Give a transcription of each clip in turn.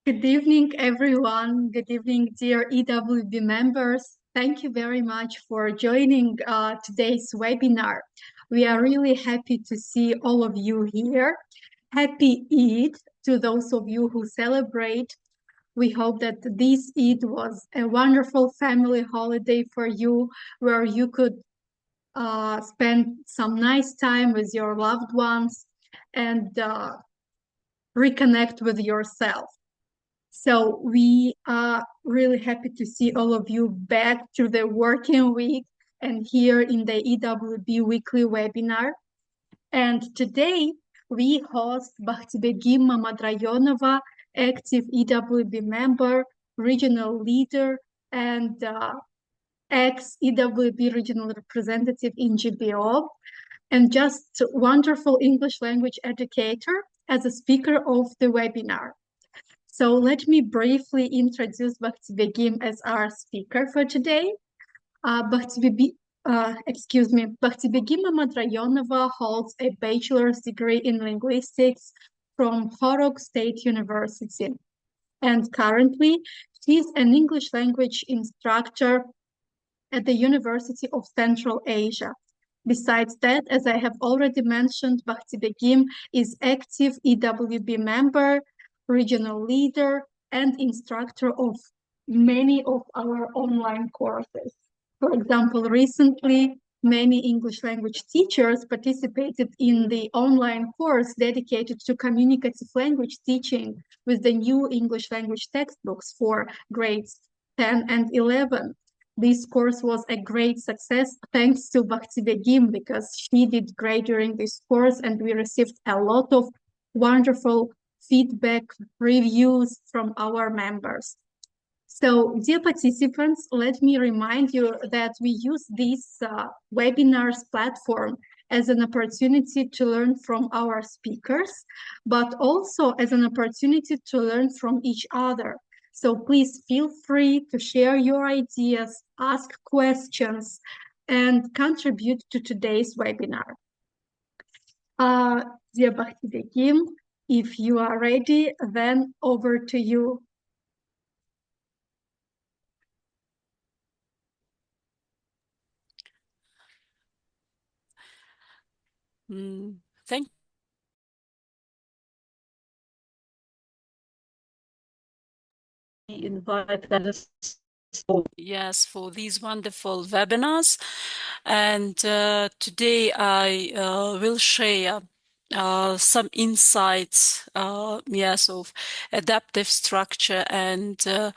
Good evening, everyone. Good evening, dear EWB members. Thank you very much for joining today's webinar. We are really happy to see all of you here. Happy Eid to those of you who celebrate. We hope that this Eid was a wonderful family holiday for you, where you could spend some nice time with your loved ones and reconnect with yourself. So we are really happy to see all of you back to the working week and here in the EWB weekly webinar. And today we host Bakhtibegim Mamadrayonova, active EWB member, regional leader, and ex-EWB regional representative in GBO, and just wonderful English language educator as a speaker of the webinar. So let me briefly introduce Bakhtibegim as our speaker for today. Bakhtibegim Mamadrayonova holds a bachelor's degree in linguistics from Horog State University. And currently, she's an English language instructor at the University of Central Asia. Besides that, as I have already mentioned, Bakhtibegim is active EWB member, regional leader, and instructor of many of our online courses. For example, recently, many English language teachers participated in the online course dedicated to communicative language teaching with the new English language textbooks for grades 10 and 11. This course was a great success thanks to Bakhtibegim, because she did great during this course and we received a lot of wonderful feedback, reviews from our members. So, dear participants, let me remind you that we use this webinars platform as an opportunity to learn from our speakers, but also as an opportunity to learn from each other. So please feel free to share your ideas, ask questions, and contribute to today's webinar. Dear Bakhtibegim, if you are ready, then over to you. Thank you. Invite us for these wonderful webinars, and today I will share some insights of adaptive structure and the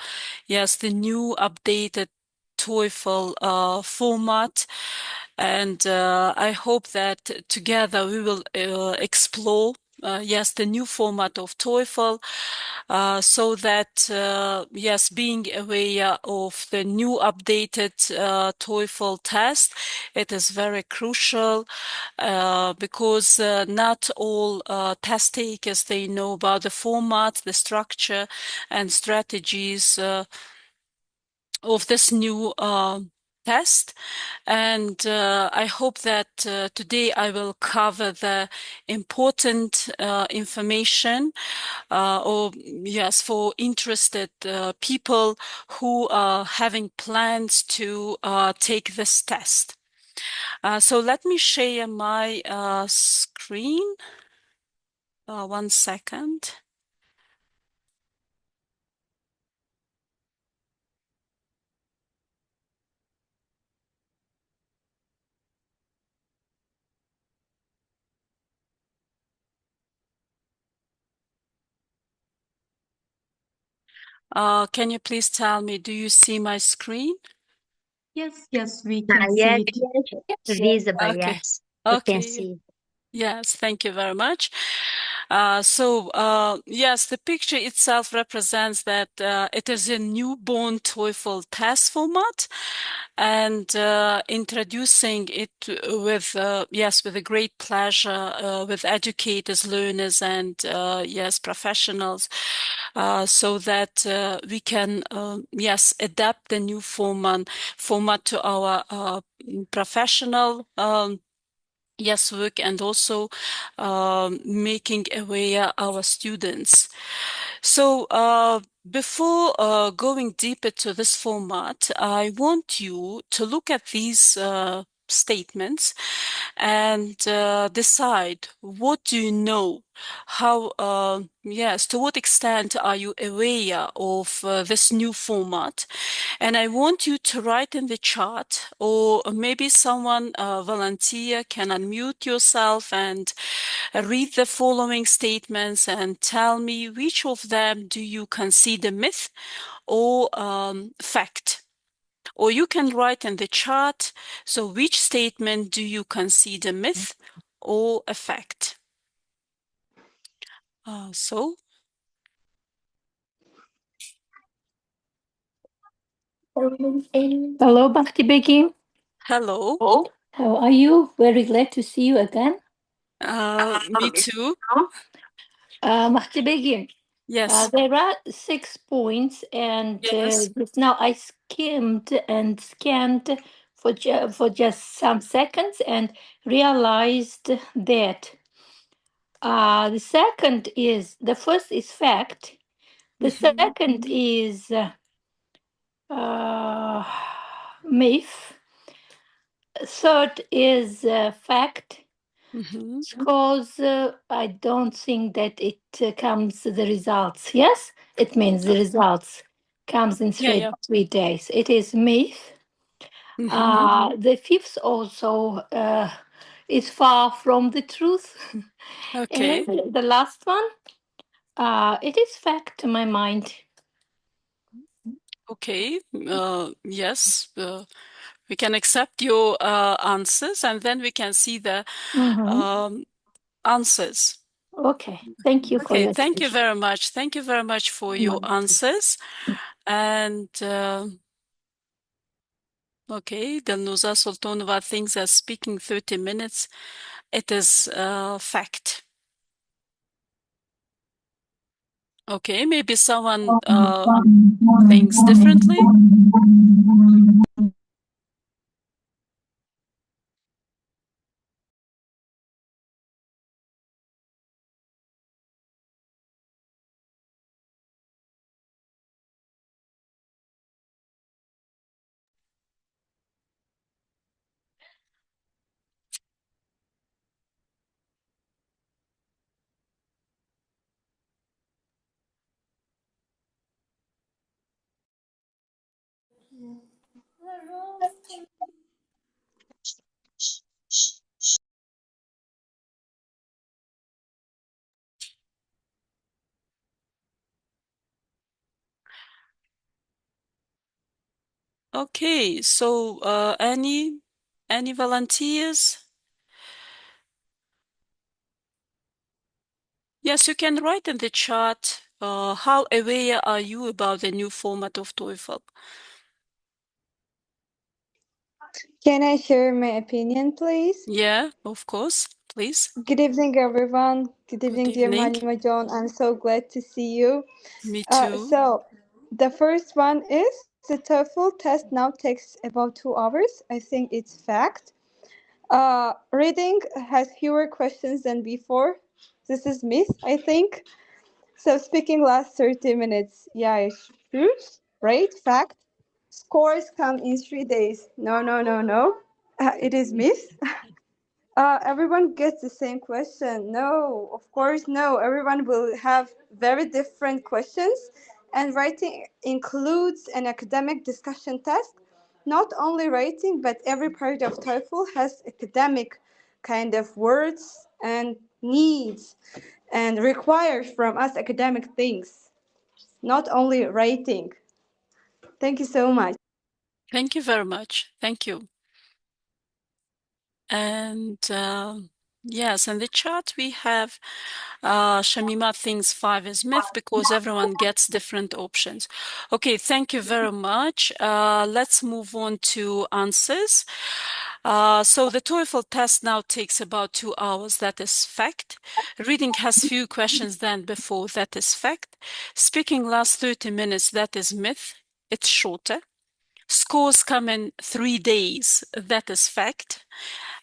new updated TOEFL format. And I hope that together we will explore the new format of TOEFL, so that being aware of the new updated TOEFL test, it is very crucial because not all test takers, they know about the format, the structure, and strategies of this new test. And I hope that today I will cover the important information for interested people who are having plans to take this test. So let me share my screen. 1 second. Can you please tell me, do you see my screen? Yes, we can see it. Yes, visible, Okay. yes. We can see. Yes, thank you very much. Yes, the picture itself represents that it is a newborn TOEFL test format, and introducing it with a great pleasure with educators, learners, and professionals, so that we can adapt the new format to our professional work, and also making aware our students. So, before going deeper to this format, I want you to look at these statements and decide, what do you know? How, yes, to what extent are you aware of this new format? And I want you to write in the chat, or maybe someone, volunteer, can unmute yourself and read the following statements and tell me which of them do you consider myth or fact. Or you can write in the chat, so which statement do you consider myth or a fact? Hello, Bakhtibegim. Hello. How are you? Very glad to see you again. Me too. Bakhtibegim, Yes. there are 6 points, and Yes. just now I skimmed and scanned for just some seconds and realized that the first is fact, the second is myth, third is fact. Because I don't think that it comes the results. Yes, it means the results comes in Yeah. 3 days. It is myth. The fifth also is far from the truth. Okay. And the last one, it is fact to my mind. Okay. Yes. We can accept your answers, and then we can see the answers. Okay. Thank you for Okay. your Thank you attention. very much. Thank you very much for your answers. And okay, Dilnuza Sultanova thinks that speaking 30 minutes, it is fact. Okay, maybe someone thinks differently. Okay, so any volunteers? Yes, you can write in the chat. How aware are you about the new format of TOEFL? Can I share my opinion, please? Yeah, of course, please. Good evening, everyone. Good evening, dear evening. Malima John. I'm so glad to see you. Me too. So, the first one is the TOEFL test now takes about 2 hours. I think it's fact. Reading has fewer questions than before. This is myth, I think. So, speaking lasts 30 minutes. Yeah, it's true, right? Fact. Scores come in 3 days. No, no, no, no. It is myth. Everyone gets the same question. No, of course, no. Everyone will have very different questions, and writing includes an academic discussion test. Not only writing, but every part of TOEFL has academic kind of words and needs and requires from us academic things, not only writing. Thank you so much. Thank you very much. Thank you. And yes, in the chat we have Shamima thinks 5 is myth because everyone gets different options. Okay, thank you very much. Let's move on to answers. So the TOEFL test now takes about 2 hours. That is fact. Reading has few questions than before. That is fact. Speaking lasts 30 minutes. That is myth. It's shorter. Scores come in 3 days. That is fact.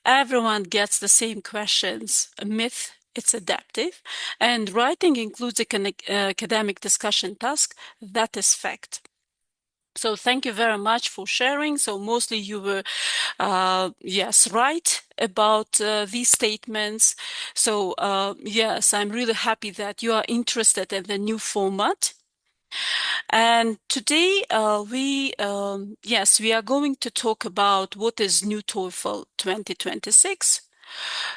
Everyone gets the same questions. Myth. it's adaptive, and writing includes an academic discussion task. That is fact. So thank you very much for sharing. So mostly you were, yes, right about these statements. So yes, I'm really happy that you are interested in the new format. And today yes, we are going to talk about what is new TOEFL 2026.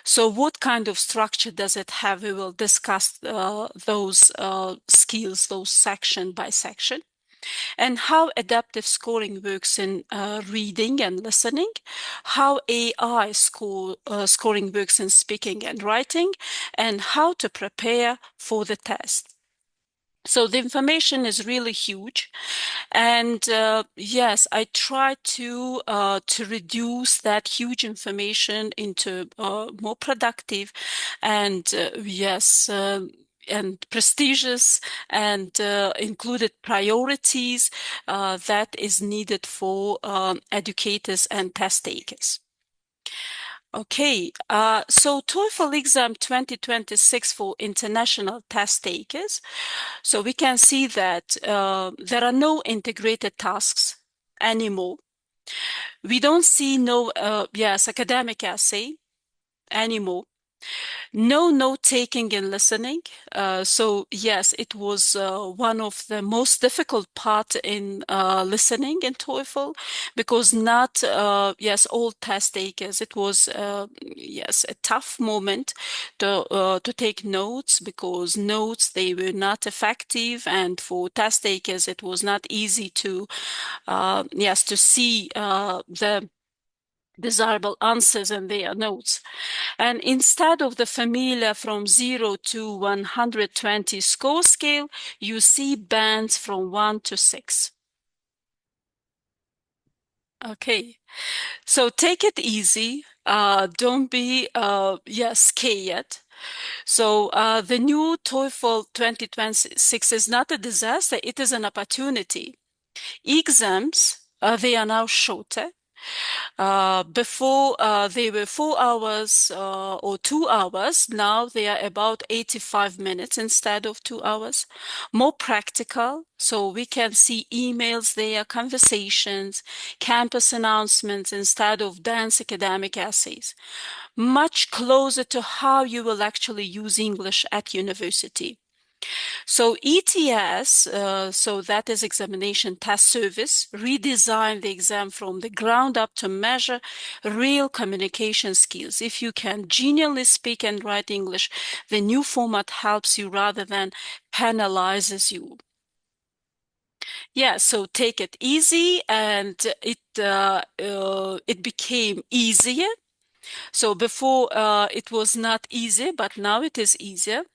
So what kind of structure does it have? We will discuss those skills, those section by section, and how adaptive scoring works in reading and listening, how AI scoring works in speaking and writing, and how to prepare for the test. So the information is really huge, and yes, I try to reduce that huge information into more productive and yes. And prestigious and included priorities that is needed for educators and test takers. Okay, so TOEFL exam 2026 for international test takers. So we can see that there are no integrated tasks anymore. We don't see no, yes, academic essay anymore. No note-taking and listening. So yes, it was one of the most difficult part in listening in TOEFL because not, yes, all test takers. It was, yes, a tough moment to take notes because notes, they were not effective. And for test takers, it was not easy to, yes, to see the desirable answers in their notes. And instead of the familiar from 0 to 120 score scale, you see bands from 1 to 6. Okay, so take it easy. Don't be scared. So the new TOEFL 2026 is not a disaster, it is an opportunity. Exams, they are now shorter. Before they were 4 hours or 2 hours. Now they are about 85 minutes instead of 2 hours. More practical, so we can see emails there, conversations, campus announcements instead of dense academic essays. Much closer to how you will actually use English at university. So ETS, so that is Examination Test Service, redesigned the exam from the ground up to measure real communication skills. If you can genuinely speak and write English, the new format helps you rather than penalizes you. Yeah, so take it easy, and it became easier. So before it was not easy, but now it is easier.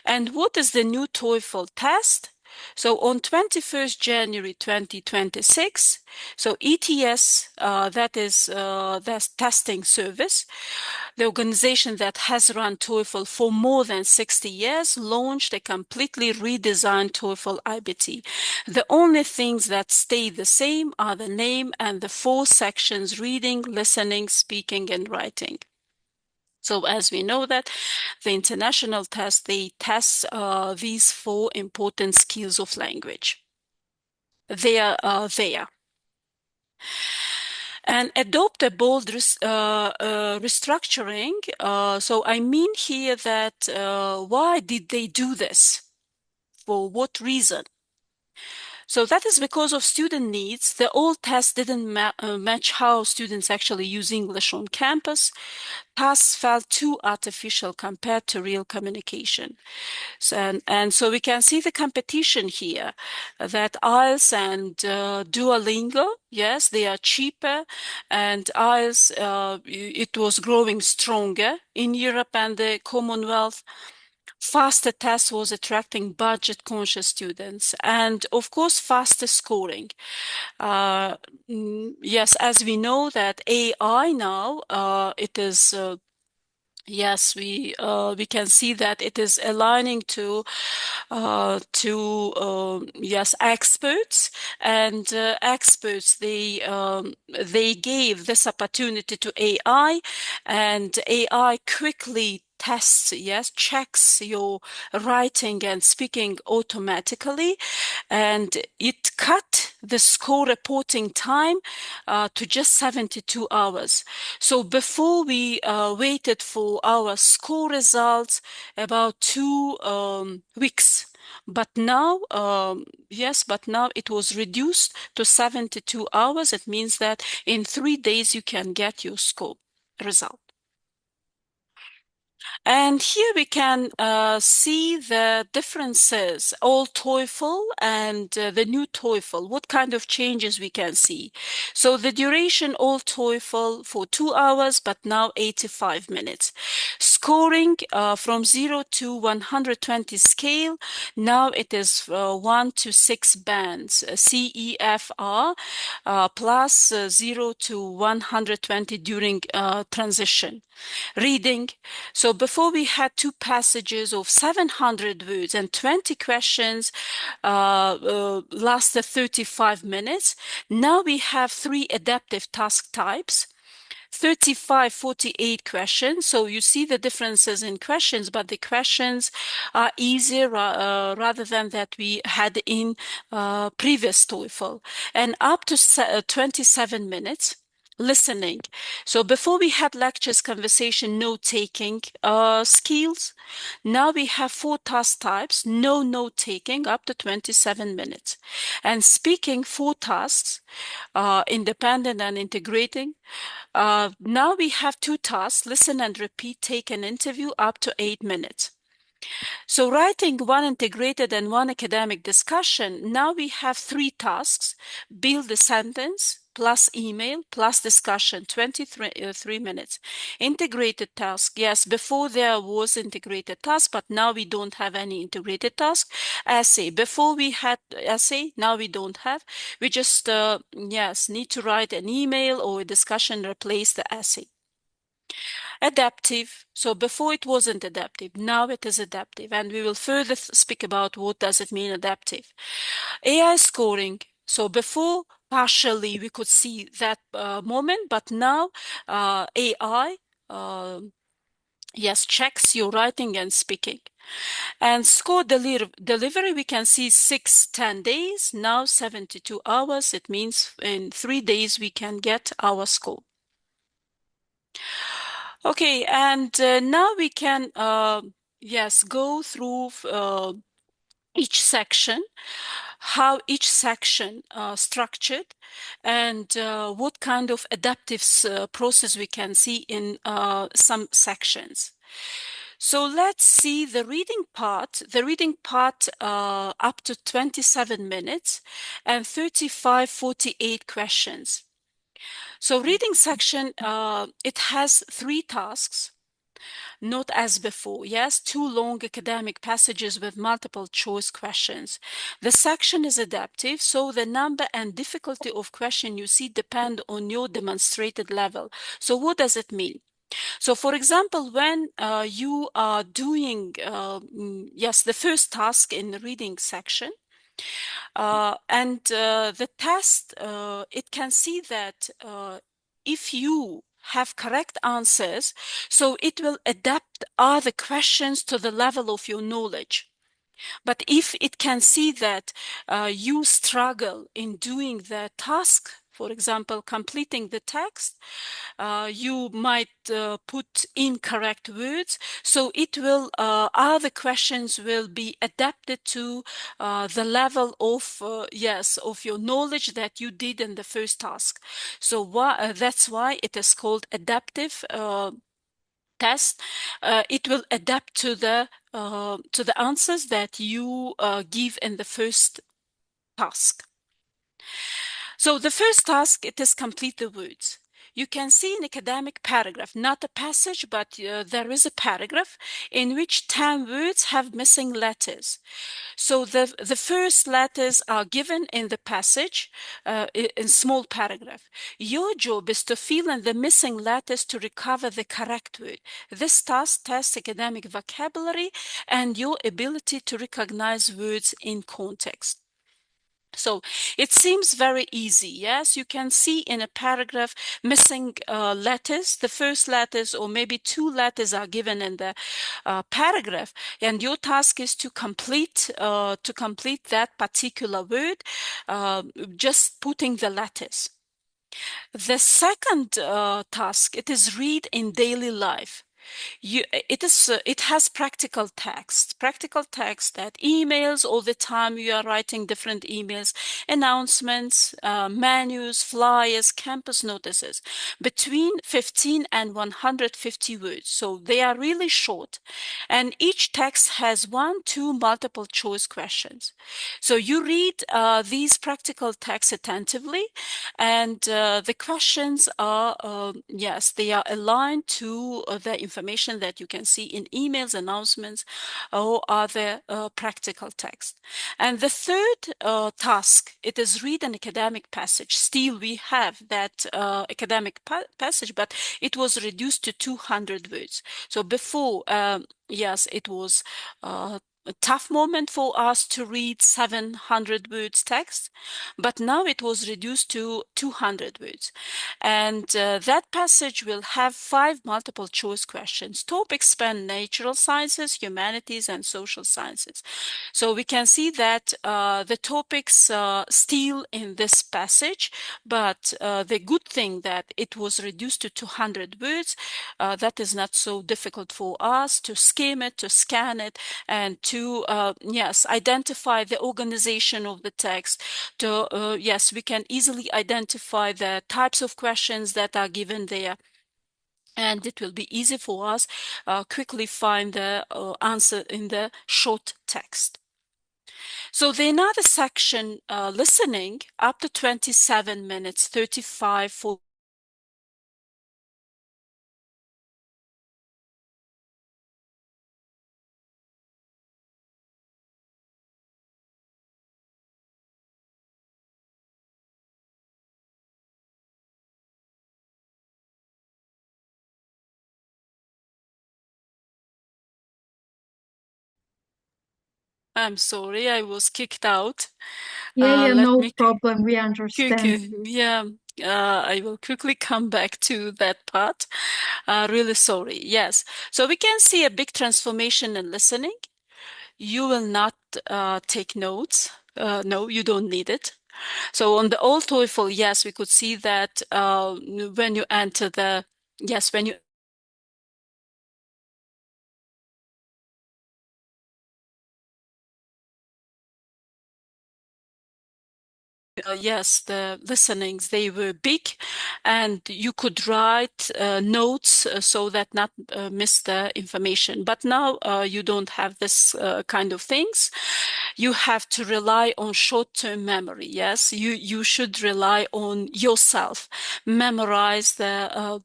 And what is the new TOEFL test? So on 21st January 2026, so ETS, that is the testing service, the organization that has run TOEFL for more than 60 years, launched a completely redesigned TOEFL iBT. The only things that stay the same are the name and the 4 sections: reading, listening, speaking, and writing. So as we know that the international test, they test these 4 important skills of language. They are there. And adopt a bold restructuring. So I mean here that why did they do this? For what reason? So that is because of student needs. The old test didn't match how students actually use English on campus. Tasks felt too artificial compared to real communication. So, and so we can see the competition here, that IELTS and Duolingo, yes, they are cheaper, and IELTS, it was growing stronger in Europe and the Commonwealth. Faster tests was attracting budget-conscious students, and of course, faster scoring. Yes, as we know that AI now, it is. Yes, we can see that it is aligning to yes, experts, and experts, they gave this opportunity to AI, and AI quickly tests, yes, checks your writing and speaking automatically, and it cut the score reporting time to just 72 hours. So before we waited for our score results about 2 weeks. But now, but now it was reduced to 72 hours. It means that in 3 days you can get your score result. And here we can see the differences, old TOEFL and the new TOEFL, what kind of changes we can see. So the duration, old TOEFL for 2 hours, but now 85 minutes. Scoring from 0 to 120 scale, now it is 1 to 6 bands, C, E, F, R, plus 0 to 120 during transition. Reading. So before we had 2 passages of 700 words and 20 questions lasted 35 minutes. Now we have 3 adaptive task types. 35, 48 questions. So you see the differences in questions, but the questions are easier rather than that we had in previous TOEFL. And up to 27 minutes. Listening. So before we had lectures, conversation, note-taking skills. Now we have 4 task types, no note-taking, up to 27 minutes. And speaking, 4 tasks, independent and integrating. Now we have 2 tasks, listen and repeat, take an interview, up to 8 minutes. So writing, 1 integrated and 1 academic discussion. Now we have 3 tasks, build a sentence, plus email, plus discussion, 23 minutes. Integrated task, yes, before there was integrated task, but now we don't have any integrated task. Essay, before we had essay, now we don't have. We just, need to write an email or a discussion, replace the essay. Adaptive. So before it wasn't adaptive, now it is adaptive. And we will further speak about what does it mean adaptive. AI scoring. So before partially we could see that moment, but now AI, checks your writing and speaking. And score delivery, we can see 6-10 days, now 72 hours. It means in 3 days we can get our score. Okay, and now we can, go through each section, how each section structured, and what kind of adaptive process we can see in some sections. So let's see the reading part. The reading part up to 27 minutes and 35, 48 questions. So reading section, it has 3 tasks, not as before. Yes, 2 long academic passages with multiple choice questions. The section is adaptive, so the number and difficulty of question you see depend on your demonstrated level. So what does it mean? So for example, when you are doing, the first task in the reading section, and the test, it can see that if you have correct answers, so it will adapt other questions to the level of your knowledge. But if it can see that you struggle in doing the task, for example, completing the text, you might put incorrect words. So it will, other questions will be adapted to the level of, of your knowledge that you did in the first task. So that's why it is called adaptive test. It will adapt to the answers that you give in the first task. So the first task, it is complete the words. You can see an academic paragraph, not a passage, but there is a paragraph in which 10 words have missing letters. So the first letters are given in the passage in small paragraph. Your job is to fill in the missing letters to recover the correct word. This task tests academic vocabulary and your ability to recognize words in context. So it seems very easy. Yes, you can see in a paragraph missing letters. The first letters or maybe two letters are given in the paragraph, and your task is to complete that particular word, just putting the letters. The second task, it is read in daily life. It has practical text that emails all the time. You are writing different emails, announcements, menus, flyers, campus notices, between 15 and 150 words. So they are really short, and each text has one, two multiple choice questions. So you read these practical texts attentively, and the questions are, yes, they are aligned to the information that you can see in emails, announcements, or other practical text. And the third task, it is read an academic passage. Still, we have that academic passage, but it was reduced to 200 words. So before, yes, it was a tough moment for us to read 700 words text, but now it was reduced to 200 words. And that passage will have 5 multiple choice questions. Topics span natural sciences, humanities, and social sciences. So we can see that the topics still in this passage, but the good thing that it was reduced to 200 words, that is not so difficult for us to skim it, to scan it, and to, yes, identify the organization of the text. To, yes, we can easily identify the types of questions that are given there, and it will be easy for us quickly find the answer in the short text. So the another section, listening, up to 27 minutes, 35 for I'm sorry, I was kicked out. Yeah, Let no me problem. We quick, understand. yeah, I will quickly come back to that part. Really sorry. Yes. So we can see a big transformation in listening. You will not take notes. No, you don't need it. So on the old TOEFL, yes, we could see that when you enter the, yes, when you yes, the listenings, they were big, and you could write notes so that not miss the information. But now you don't have this kind of things. You have to rely on short-term memory. Yes, you should rely on yourself, memorize the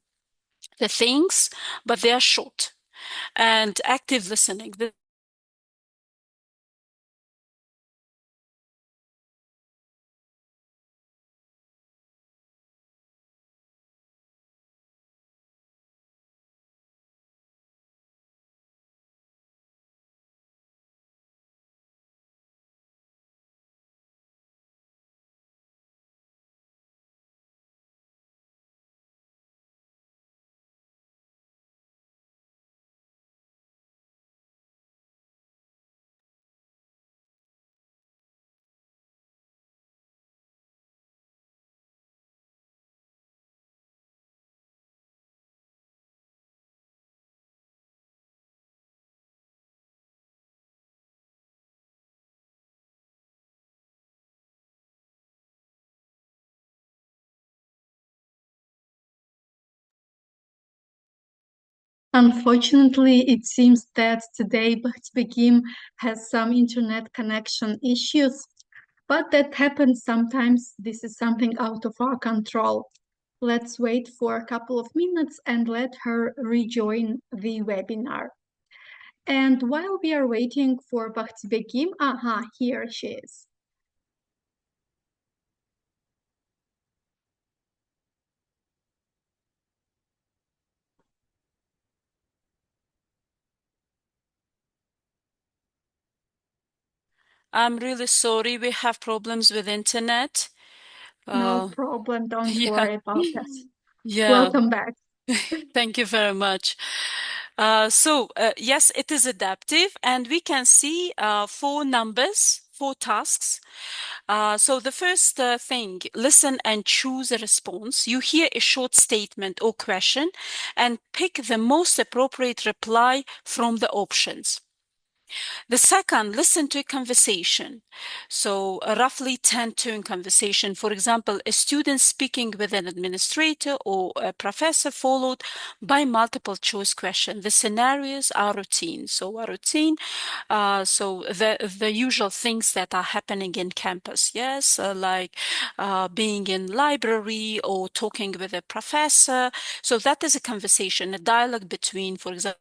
things, but they are short. And active listening. Unfortunately, it seems that today Bakhtibegim has some internet connection issues, but that happens sometimes. This is something out of our control. Let's wait for a couple of minutes and let her rejoin the webinar. And while we are waiting for Bakhtibegim, here she is. I'm really sorry. We have problems with internet. No problem. Don't Yeah. worry about that. Yeah. Welcome back. Thank you very much. Yes, it is adaptive, and we can see four numbers, four tasks. So the first thing, listen and choose a response. You hear a short statement or question and pick the most appropriate reply from the options. The second, listen to a conversation. So a roughly 10-turn conversation. For example, a student speaking with an administrator or a professor followed by multiple choice questions. The scenarios are routine. So a routine, the usual things that are happening in campus. Yes, like being in library or talking with a professor. So that is a conversation, a dialogue between, for example,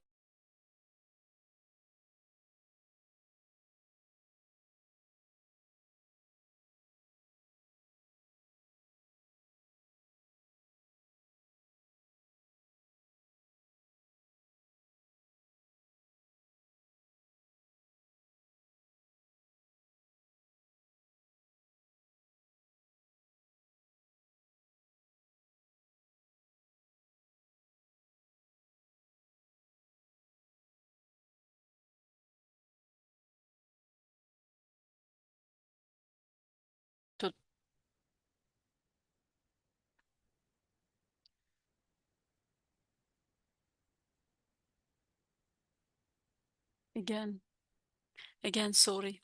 again, sorry.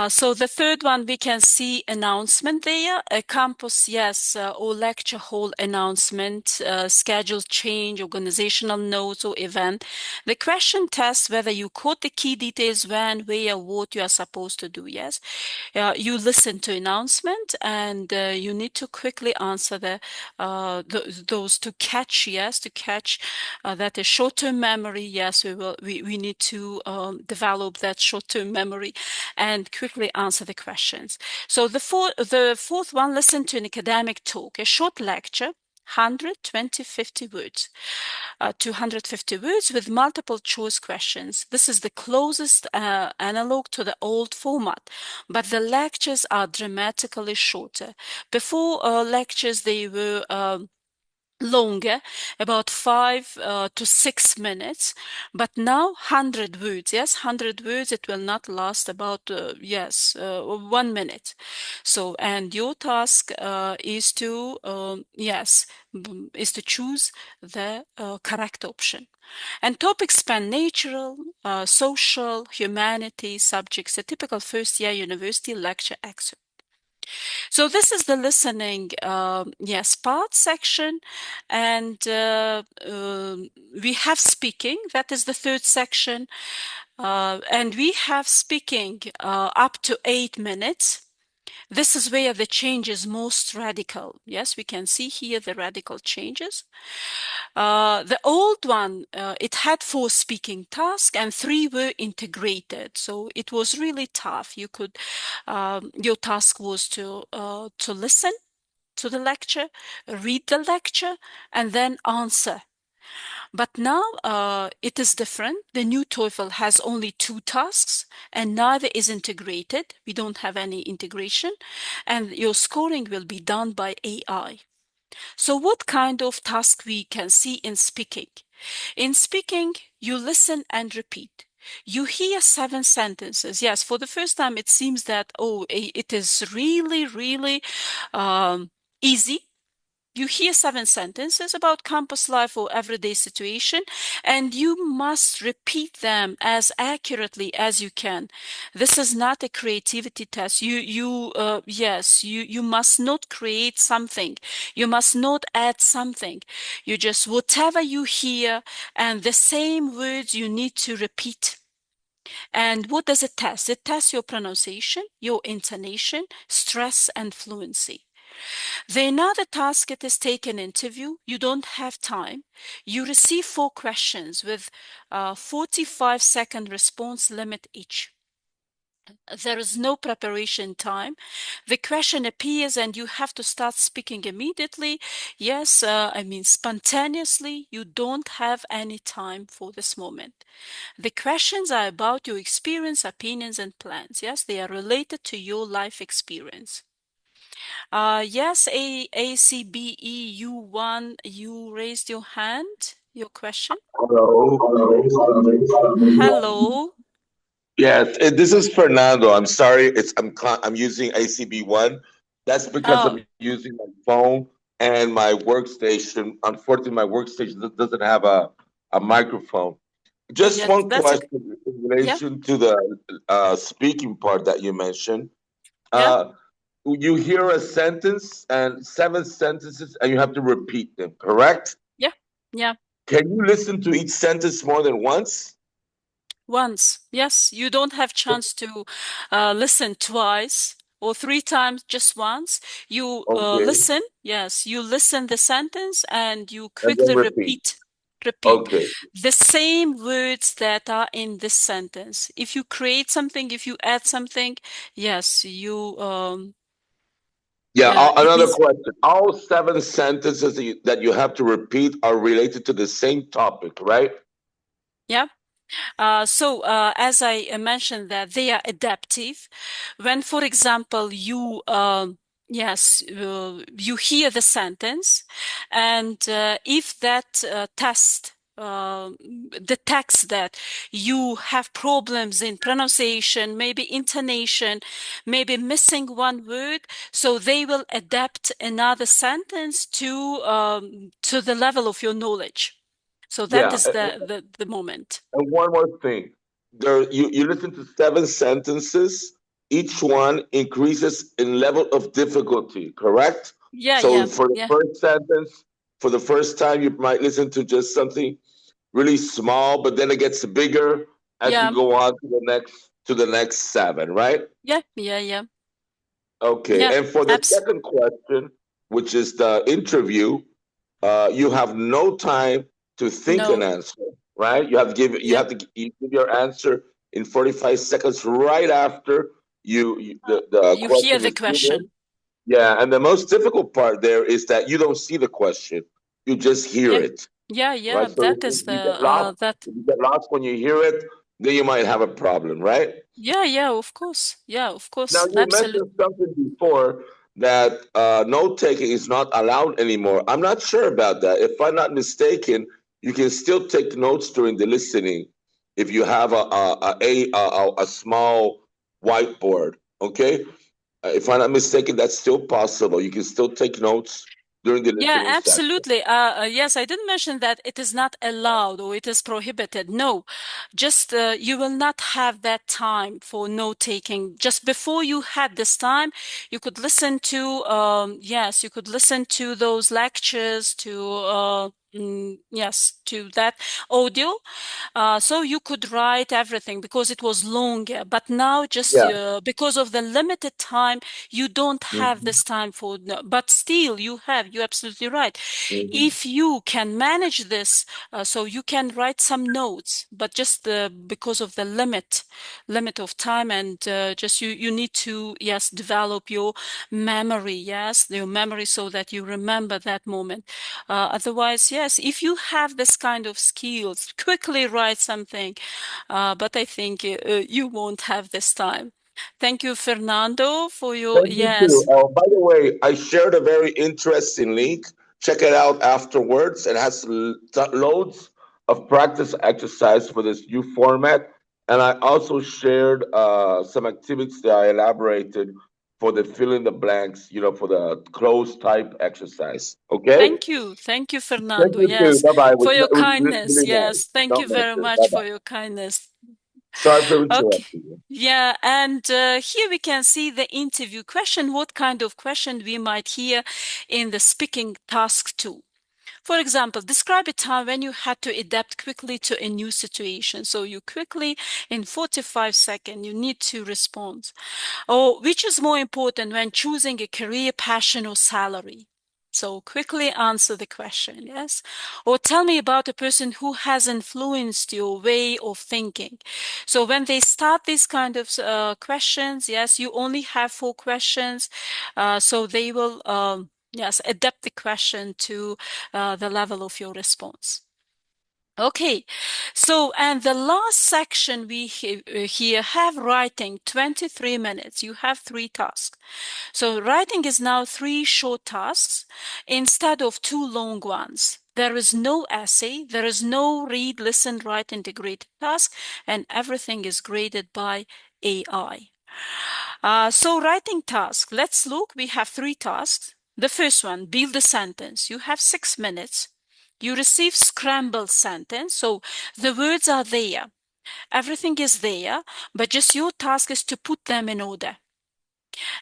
So the third one, we can see announcement there, a campus, yes, or lecture hall announcement, schedule change, organizational notes or event. The question tests whether you caught the key details, when, where, what you are supposed to do, yes. You listen to announcement and you need to quickly answer those to catch, yes, to catch that is short-term memory. Yes, we need to develop that short-term memory and quickly answer the questions. So the fourth one, listen to an academic talk, a short lecture, 120, 50 words, 250 words with multiple choice questions. This is the closest analog to the old format, but the lectures are dramatically shorter. Before lectures, they were longer, about 5 to 6 minutes, but now 100 words. Yes, 100 words. It will not last about 1 minute. So, and your task is to is to choose the correct option. And topics span natural, social, humanities subjects, a typical first-year university lecture excerpt. So this is the listening, part section, and we have speaking. That is the third section, and we have speaking up to 8 minutes. This is where the change is most radical. Yes, we can see here the radical changes. The old one, it had 4 speaking tasks and 3 were integrated. So it was really tough. You could, your task was to listen to the lecture, read the lecture, and then answer. But now it is different. The new TOEFL has only 2 tasks and neither is integrated. We don't have any integration, and your scoring will be done by AI. So what kind of task we can see in speaking? In speaking, you listen and repeat. You hear 7 sentences. Yes, for the first time, it seems that, it is really, really easy. You hear 7 sentences about campus life or everyday situation, and you must repeat them as accurately as you can. This is not a creativity test. You must not create something. You must not add something. You just, whatever you hear and the same words you need to repeat. And what does it test? It tests your pronunciation, your intonation, stress, and fluency. The another task, it is take an interview. You don't have time. You receive 4 questions with 45-second response limit each. There is no preparation time. The question appears and you have to start speaking immediately. Yes, I mean, spontaneously, you don't have any time for this moment. The questions are about your experience, opinions, and plans. Yes, they are related to your life experience. Yes, ACBE, you raised your hand. Your question? Hello. Yes, this is Fernando. I'm sorry, I'm using ACB1. That's because Oh, I'm using my phone and my workstation. Unfortunately, my workstation doesn't have a microphone. Just yes, one that's a, question in yeah, relation to the speaking part that you mentioned. yeah, Uh, you hear a sentence and seven sentences, and you have to repeat them, correct? yeah, yeah. Can you listen to each sentence more than once? Once. Yes, you don't have chance to listen twice or three times, just once. You Okay, listen, yes, you listen the sentence and you and then quickly repeat. repeat Okay. the same words that are in this sentence. If you create something, if you add something, yes, Yeah, it another is, question. All seven sentences that you have to repeat are related to the same topic, right? yeah. As I mentioned, that they are adaptive. When, for example, you hear the sentence, and if that test detects that you have problems in pronunciation, maybe intonation, maybe missing one word, so they will adapt another sentence to the level of your knowledge. So that Yeah, is the moment. and one more thing. You listen to seven sentences. Each one increases in level of difficulty, correct? Yeah, So yeah, for the yeah, first sentence, for the first time, you might listen to just something really small, but then it gets bigger as you yeah, go on to the next seven, right? yeah, yeah, yeah, Okay, yeah. and for the Abs second question, which is the interview, you have no time to think an no. answer, right? Yeah, You give your answer in 45 seconds right after the you hear question the is given. question. Yeah, and the most difficult part there is that you don't see the question; you just hear Yeah, it, yeah, yeah. right? So That is the you get lost. that. If you get lost when you hear it, then you might have a problem, right? Yeah, yeah. Of course. Yeah, of Now, course. you Absolutely. mentioned something before that note taking is not allowed anymore. I'm not sure about that. If I'm not mistaken, you can still take notes during the listening if you have a small whiteboard. Okay, if I'm not mistaken, that's still possible. You can still take notes during the Yeah, listening session. absolutely. Yes, I didn't mention that it is not allowed or it is prohibited. No, just you will not have that time for note taking. Just before you had this time, you could listen to, yes, you could listen to those lectures, yes, to that audio. So you could write everything because it was longer. But now, just Yeah. because of the limited time, you don't have Mhm, this time for, but still you have, you're absolutely right. mhm. If you can manage this, so you can write some notes, but just because of the limit of time, and just you need to, yes, develop your memory, yes, your memory so that you remember that moment. Otherwise, yes, if you have this kind of skills, quickly write something, but I think you won't have this time. Thank you, Fernando, for your, Thank you too. yes. By the way, I shared a very interesting link. Check it out afterwards. It has loads of practice exercise for this new format. And I also shared some activities that I elaborated for the fill in the blanks, for the close type exercise. Okay? Thank you, Thank Fernando. you too. Yes, Bye bye. for your It was kindness. really Yes, nice. thank Don't you very mention. much Bye for bye. your kindness. Sorry for Okay. interrupting you. Yeah, and here we can see the interview question, what kind of question we might hear in the speaking task two. For example, describe a time when you had to adapt quickly to a new situation. So you quickly, in 45 seconds, you need to respond. Or which is more important when choosing a career, passion, or salary? So quickly answer the question, yes? Or tell me about a person who has influenced your way of thinking. So when they start these kind of questions, yes, you only have 4 questions. So they will, yes, adapt the question to the level of your response. Okay, so and the last section we here have writing 23 minutes. You have 3 tasks. So writing is now 3 short tasks instead of 2 long ones. There is no essay, there is no read, listen, write integrated task, and everything is graded by AI. So writing task, let's look, we have 3 tasks. The first one, build a sentence. You have 6 minutes. You receive scrambled sentence, so the words are there. Everything is there, but just your task is to put them in order.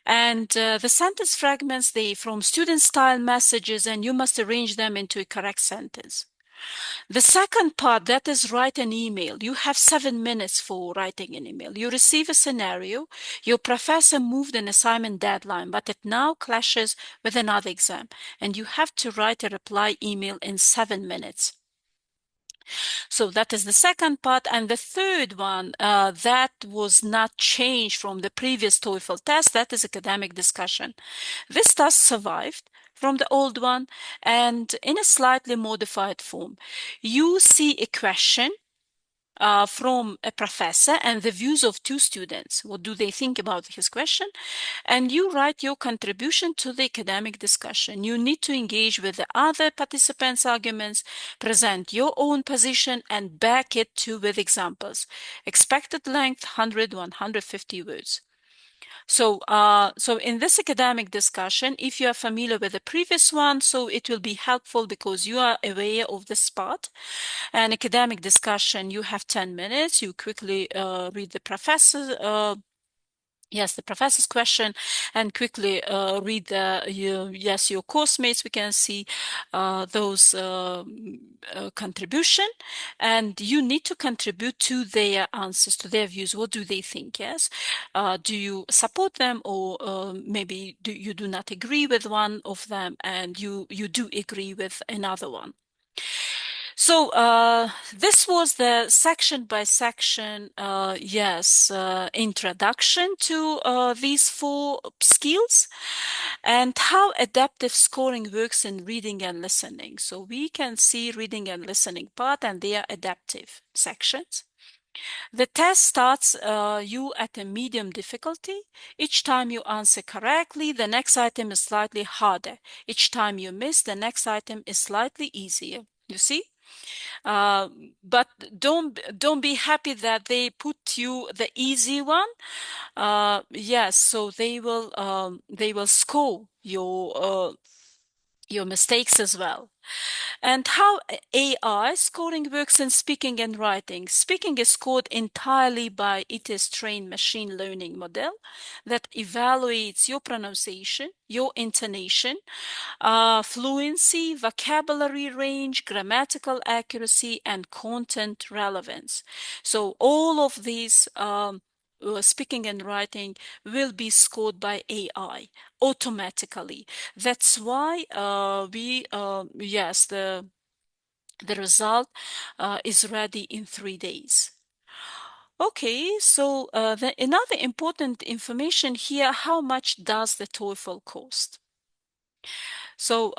And the sentence fragments, they from student style messages, and you must arrange them into a correct sentence. The second part, that is write an email. You have 7 minutes for writing an email. You receive a scenario. Your professor moved an assignment deadline, but it now clashes with another exam, and you have to write a reply email in 7 minutes. So that is the second part. And the third one, that was not changed from the previous TOEFL test, that is academic discussion. This task survived from the old one and in a slightly modified form. You see a question from a professor and the views of 2 students. What do they think about his question? And you write your contribution to the academic discussion. You need to engage with the other participants' arguments, present your own position, and back it with examples. Expected length 100-150 words. So, so in this academic discussion, if you are familiar with the previous one, so it will be helpful because you are aware of this part. An academic discussion, you have 10 minutes. You quickly read the the professor's question, and quickly read your course mates. We can see those contribution, and you need to contribute to their answers, to their views. What do they think? Yes, do you support them, or maybe you do not agree with one of them, and you do agree with another one? So this was the section by section, introduction to these 4 skills and how adaptive scoring works in reading and listening. So we can see reading and listening part and their adaptive sections. The test starts you at a medium difficulty. Each time you answer correctly, the next item is slightly harder. Each time you miss, the next item is slightly easier. You see? But don't be happy that they put you the easy one. Yes, so they will score your mistakes as well. And how AI scoring works in speaking and writing. Speaking is scored entirely by its trained machine learning model that evaluates your pronunciation, your intonation, fluency, vocabulary range, grammatical accuracy, and content relevance. So all of these speaking and writing will be scored by AI automatically. That's why the result is ready in 3 days. Okay, so another important information here, how much does the TOEFL cost? So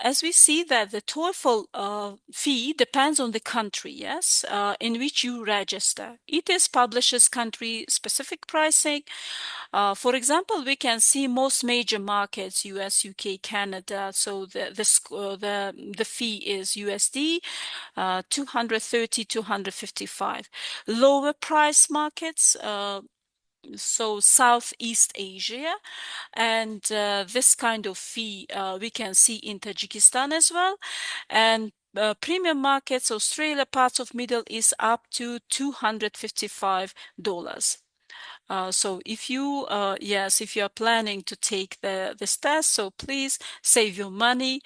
as we see that the TOEFL fee depends on the country, yes, in which you register. ETS publishes country-specific pricing. For example, we can see most major markets, US, UK, Canada. So the fee is USD 230, 255. Lower price markets, so Southeast Asia, and this kind of fee we can see in Tajikistan as well, and premium markets, Australia, parts of Middle East, up to $255. So if you if you are planning to take this test, so please save your money.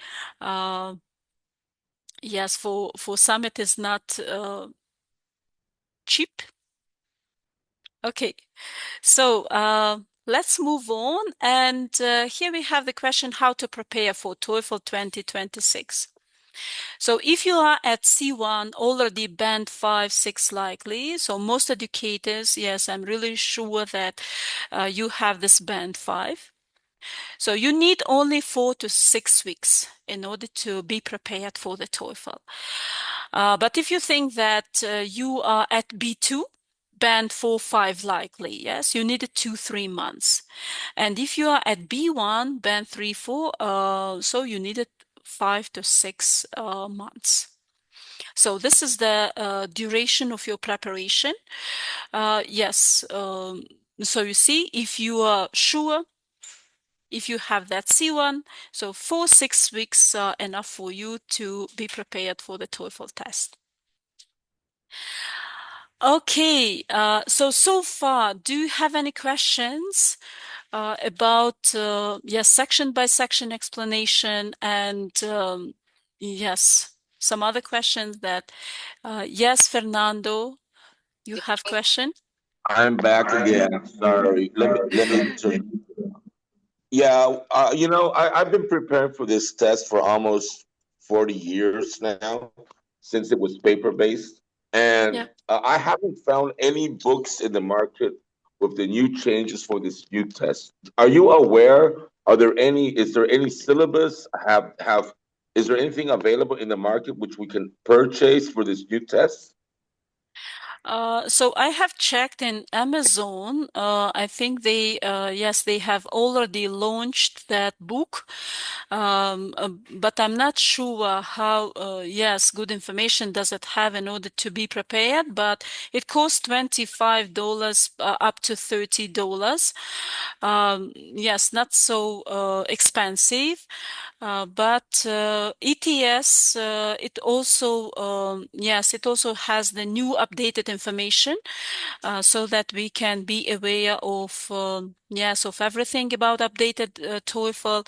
Yes, for some it is not cheap. Okay, so let's move on. And here we have the question, how to prepare for TOEFL 2026. So if you are at C1, already band 5, 6 likely, so most educators, yes, I'm really sure that you have this band 5. So you need only 4 to 6 weeks in order to be prepared for the TOEFL. But if you think that you are at B2, band 4, 5 likely, yes, you need 2-3 months. And if you are at B1, band 3, 4, so you need 5 to 6 months. So this is the duration of your preparation. Yes, so you see, if you are sure, if you have that C1, so 4-6 weeks are enough for you to be prepared for the TOEFL test. Okay, so far, do you have any questions about, yes, section by section explanation and yes, some other questions that, yes, Fernando, you have question? I'm back again. Sorry. Let me turn. Yeah, I've been preparing for this test for almost 40 years now, since it was paper-based. And Yeah. I haven't found any books in the market with the new changes for this new test. Are you aware? Is there any syllabus? Is there anything available in the market which we can purchase for this new test? So I have checked in Amazon. I think they, yes, they have already launched that book. But I'm not sure how, yes, good information does it have in order to be prepared, but it costs $25 up to $30. Yes, not so expensive. But ETS, it also, yes, it also has the new updated information so that we can be aware of, yes, of everything about updated TOEFL.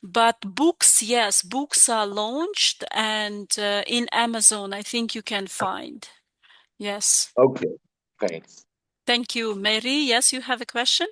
But books, yes, books are launched, and in Amazon, I think you can find. Yes. Okay, thanks. Thank you, Mary. Yes, you have a question?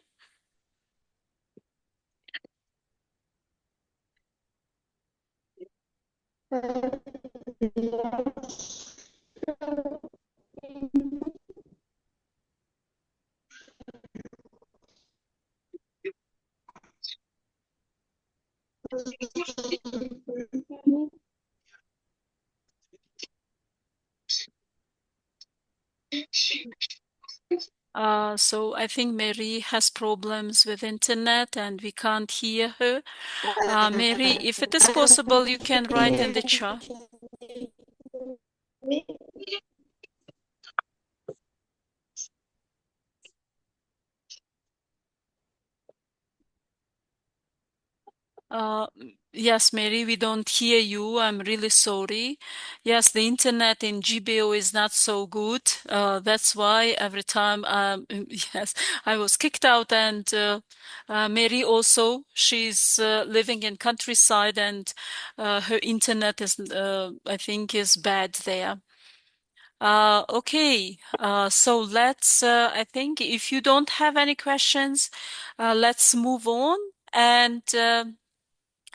So I think Mary has problems with internet and we can't hear her. Mary, if it is possible, you can write in the chat. Yes, Mary, we don't hear you. I'm really sorry. Yes, the internet in GBO is not so good. That's why every time, yes, I was kicked out, and Mary also, she's living in countryside, and her internet is, I think, is bad there. Okay, so let's, I think if you don't have any questions, let's move on and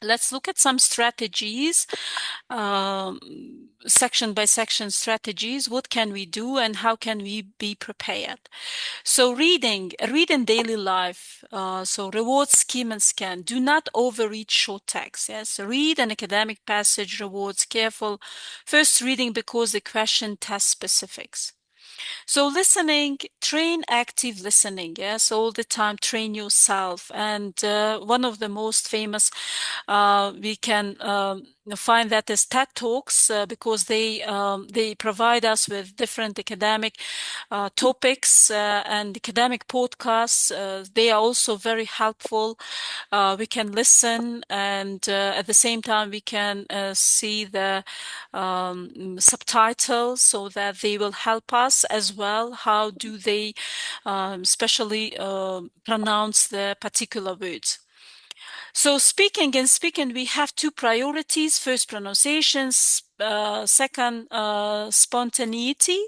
let's look at some strategies, section by section strategies. What can we do and how can we be prepared? So read in daily life. So reward, skim, and scan. Do not overread short text. Yes, read an academic passage, rewards, careful. First reading because the question tests specifics. So listening, train active listening. Yes, all the time, train yourself. And one of the most famous, we can find that as TED Talks because they provide us with different academic topics and academic podcasts. They are also very helpful. We can listen, and at the same time, we can see the subtitles so that they will help us as well. How do they especially pronounce the particular words? So speaking, we have two priorities. First, pronunciations. second, spontaneity.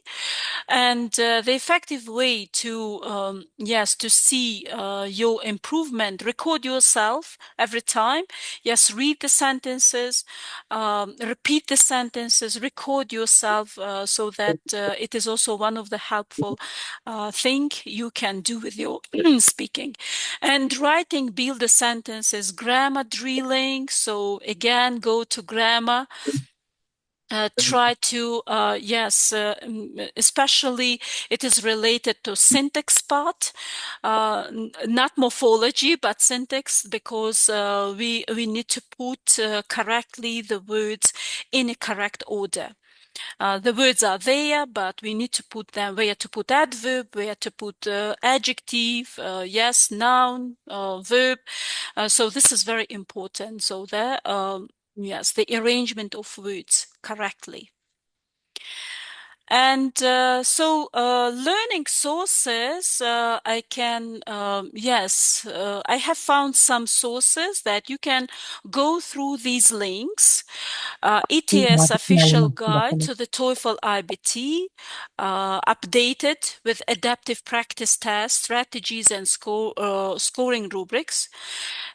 And the effective way to, yes, to see your improvement, record yourself every time. Yes, read the sentences, repeat the sentences, record yourself so that it is also one of the helpful thing you can do with your speaking. And writing, build the sentences, grammar drilling. So again, go to grammar. Try to, yes, especially it is related to syntax part, not morphology, but syntax, because we need to put correctly the words in a correct order. The words are there, but we need to put them where to put adverb, where to put adjective, yes, noun, verb. So this is very important. So there, yes, the arrangement of words correctly. And learning sources, I can, yes, I have found some sources that you can go through these links. ETS official guide to the TOEFL iBT, updated with adaptive practice tests, strategies, and scoring rubrics.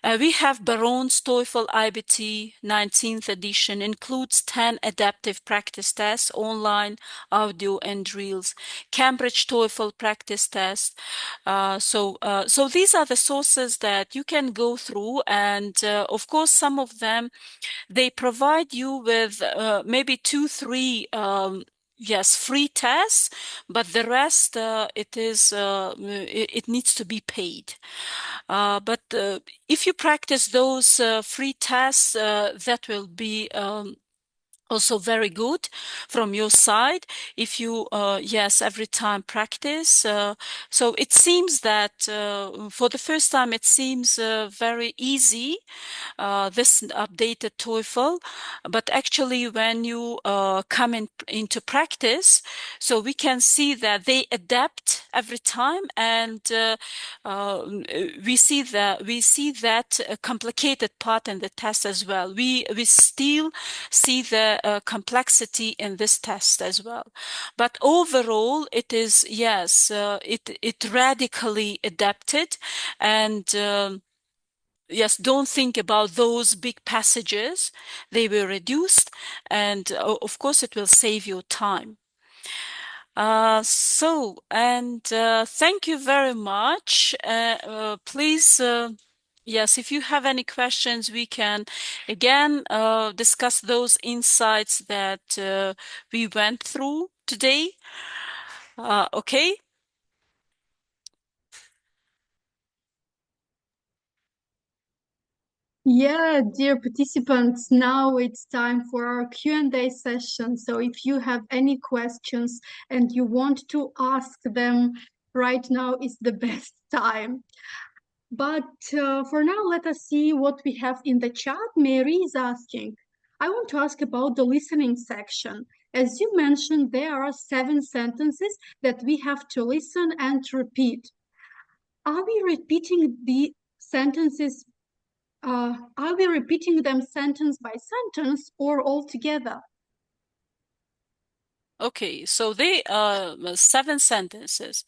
We have Baron's TOEFL iBT 19th edition, includes 10 adaptive practice tests, online, audio, and drills. Cambridge TOEFL practice test. So these are the sources that you can go through, and of course, some of them, they provide you with maybe 2-3 yes, free tests, but the rest it needs to be paid. But if you practice those free tests, that will be also very good from your side if you yes, every time practice. So it seems that for the first time it seems very easy, this updated TOEFL, but actually when you come into practice, so we can see that they adapt every time, and we see that complicated part in the test as well. We still see the complexity in this test as well. But overall, it is, yes, it radically adapted, and yes, don't think about those big passages. They were reduced, and of course, it will save you time. Thank you very much. Please, yes, if you have any questions, we can again discuss those insights that we went through today. Okay. Yeah, dear participants, now it's time for our Q&A session. So if you have any questions and you want to ask them, right now is the best time. But for now, let us see what we have in the chat. Mary is asking, I want to ask about the listening section. As you mentioned, there are 7 sentences that we have to listen and repeat. Are we repeating the sentences? Are we repeating them sentence by sentence or all together? Okay, so they 7 sentences.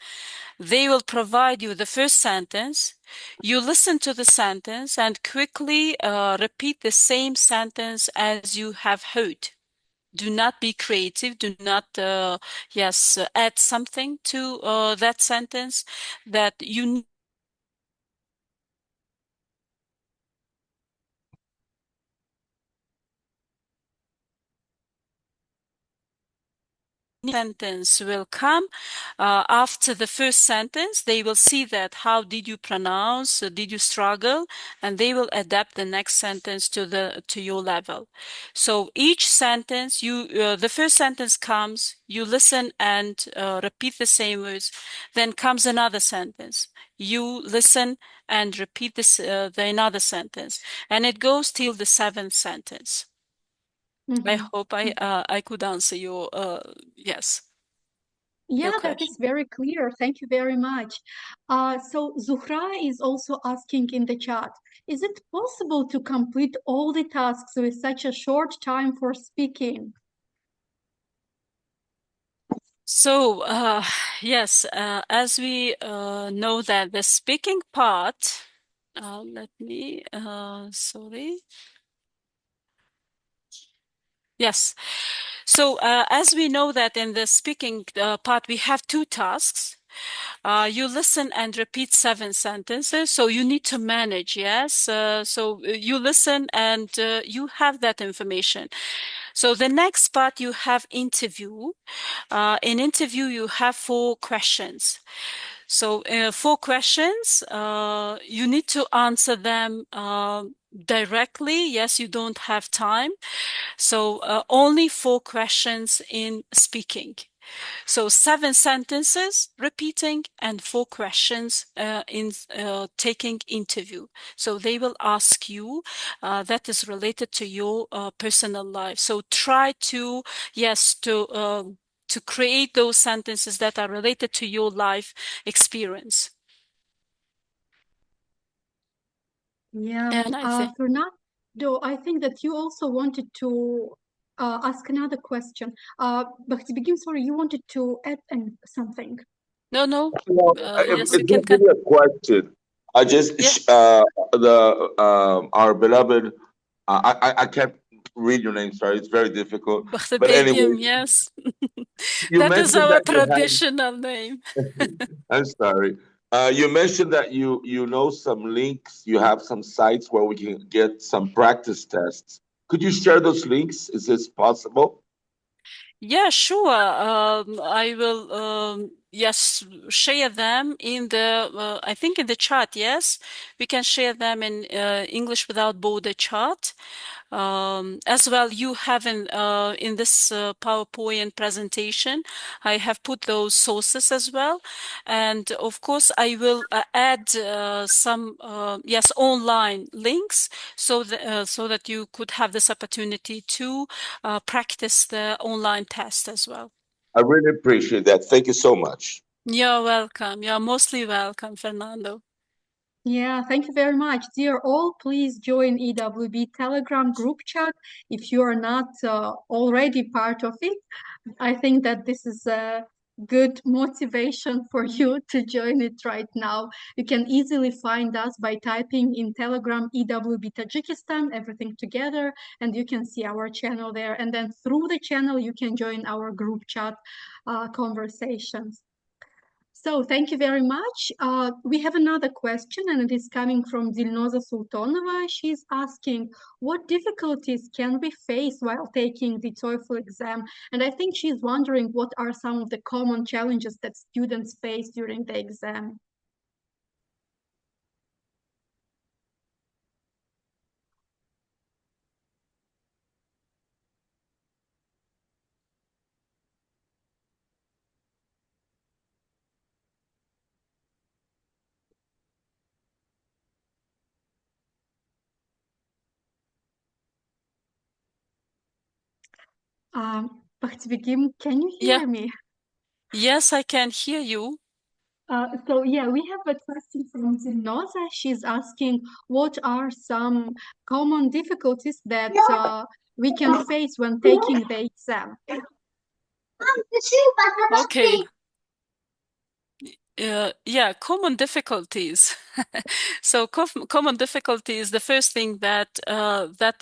They will provide you the first sentence. You listen to the sentence and quickly repeat the same sentence as you have heard. Do not be creative. Do not, yes, add something to that sentence that you sentence will come after the first sentence. They will see that how did you pronounce, did you struggle, and they will adapt the next sentence to your level. So each sentence, the first sentence comes, you listen and repeat the same words. Then comes another sentence. You listen and repeat the another sentence, and it goes till the 7th sentence. I hope I could answer your yes. Yeah, Your that question. is very clear. Thank you very much. So Zuhra is also asking in the chat, is it possible to complete all the tasks with such a short time for speaking? So, yes, as we know that the speaking part, sorry. Yes. So, as we know that in the speaking part, we have two tasks. You listen and repeat 7 sentences. So you need to manage, yes? You listen and you have that information. So the next part, you have interview. In interview, you have 4 questions. So 4 questions, you need to answer them directly. Yes, you don't have time. So only 4 questions in speaking. So 7 sentences repeating and 4 questions in taking interview. So they will ask you that is related to your personal life. So try to, yes, to create those sentences that are related to your life experience. Yeah, And I think, Fernando, I think that you also wanted to ask another question. Bakhtibegim, sorry, you wanted to add something. no, Well, yes, you it's can, not really a question. I just yeah, our beloved I can't read your name, sorry, it's very difficult. But anyway, Bakhtibegim, yes. you That is mentioned our that you have traditional name. I'm sorry. You mentioned that you know some links, you have some sites where we can get some practice tests. Could you share those links? Is this possible? Yeah, sure. I will, yes, share them in the, I think in the chat, yes. We can share them in English Without Border chat. As well, you have in this PowerPoint presentation, I have put those sources as well. And of course, I will add some, yes, online links so that you could have this opportunity to practice the online test as well. I really appreciate that. Thank you so much. You're welcome. You're mostly welcome, Fernando. Yeah, thank you very much. Dear all, please join EWB Telegram group chat if you are not already part of it. I think that this is a good motivation for you to join it right now. You can easily find us by typing in Telegram EWB Tajikistan, everything together, and you can see our channel there. And then through the channel, you can join our group chat conversations. So thank you very much. We have another question, and it is coming from Dilnoza Sultanova. She's asking, what difficulties can we face while taking the TOEFL exam? And I think she's wondering what are some of the common challenges that students face during the exam. Bakhtibegim, can you Yeah. hear me? Yes, I can hear you. Yeah, we have a question from Zilnoza. She's asking, what are some common difficulties that we can face when taking the exam? Okay. Yeah, common difficulties. So common difficulty is the first thing that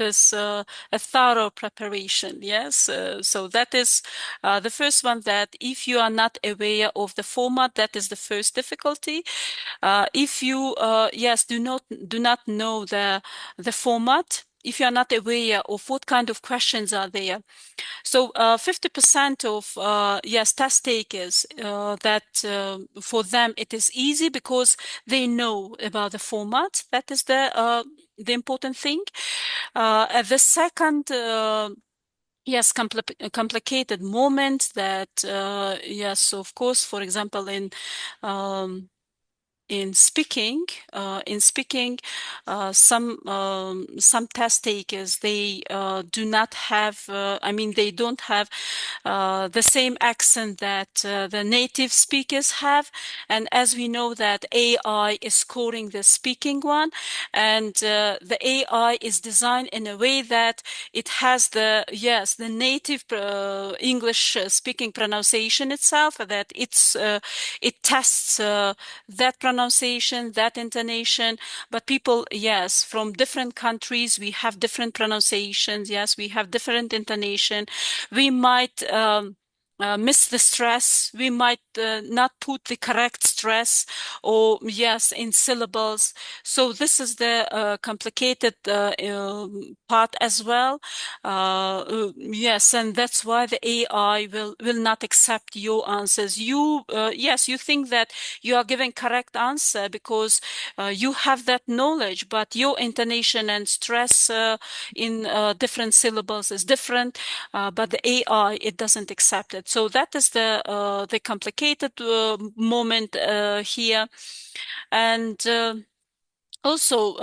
is a thorough preparation. Yes, so that is the first one. That if you are not aware of the format, that is the first difficulty. If you yes do not know the format, if you are not aware of what kind of questions are there. So 50% of yes test takers that for them it is easy because they know about the format. That is the important thing. The second yes complicated moment that yes of course, for example, in speaking, some test takers, they do not have, they don't have the same accent that the native speakers have. And as we know that AI is scoring the speaking one, and the AI is designed in a way that it has the native English speaking pronunciation itself, that it tests that pronunciation, that intonation. But people, yes, from different countries, we have different pronunciations. Yes, we have different intonation. We might miss the stress. We might not put the correct stress, or yes, in syllables. So this is the complicated part as well. Yes, and that's why the AI will not accept your answers. You yes, you think that you are giving correct answer because you have that knowledge, but your intonation and stress in different syllables is different. But the AI, it doesn't accept it. So that is the complicated moment here. And also,